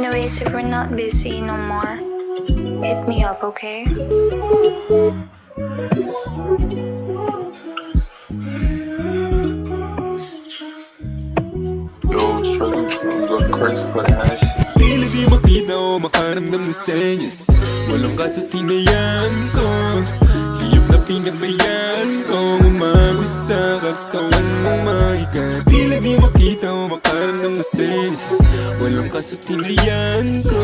Anyways, if we're not busy no more, hit me up, okay? Yo, struggling, I'm going crazy for that shit. Pili di makita o makaramdam ng senyas. Walang kasutin na yan ko. Hiyop na pinabayaan ko. Umagos sa katawan mong maikat. Pili di makita o makaramdam ng senyas. Walang kasutin na yan ko.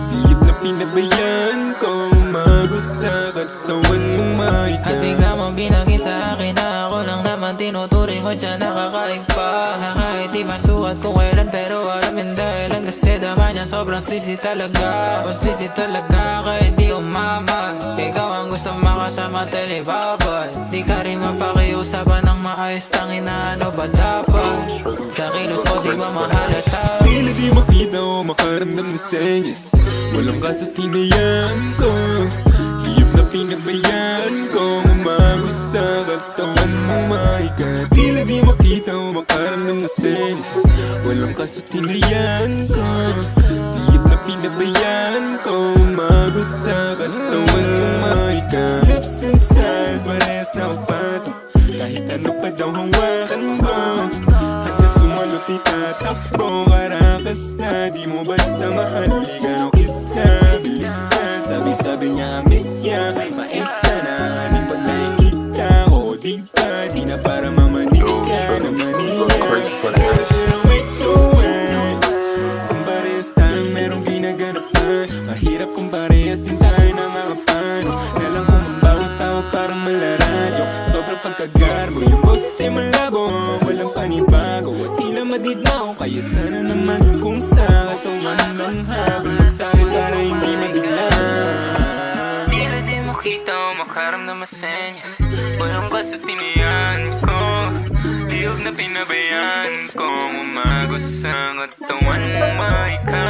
Hiyop na pinabayaan ko. Umagos sa katawan mong maikat. At bigla mong binagi sa akin na ako lang naman tinuturing mo dyan nakakaigpa. Na kahit di masuot kung kailan pero alam yung dahilan. Kasi dama niya sobrang sleazy talaga. Mas sleazy talaga kahit di umama. Ikaw ang gusto makasama telebabay. Di ka rin mapakiusapan ng maayos. Tangin na ano ba dapat? Sa kilos ko di ba mahalata? Pili di makita o makaramdam ng senyas. Walang kasutin na yan ko. Hiyop na pinabayaan ko. Umagos sa katawan mong maikat. Pili di makita o makaramdam ng senyas. Walang kasutin na yan ko. Hiyop na pinabayaan ko. Umagos sa katawan mong maikat. Lips and sides, parehas na upato. Kahit ano pa daw hawakan ko. Sumalot itatakbo, karakas na. Di mo basta mahal, di ka no kiss na. Bilis na, sabi-sabi niya miss ya. Ma-insta na, hanin pag nakikita ko. Di ba, di na para mamanig ka na maniya. Kasi wait to wait. Kung parehas tayong merong ginaganapan. Mahirap kung parehas din tayo na mga pano. Nalang kung mambawang tawag parang malaradyo. Sobrang pagkagarbo, yung boses ay malabo. Walang panibago at tila madidlaw. Kaya sana naman kung sa katawan ng habang magsabi para hindi mabigla. Tila di mo kita o makaramdam ng senyas. Walang kasutin na yan ko. Hiyop na pinabayaan ko. Umagos sa katawan mong maika.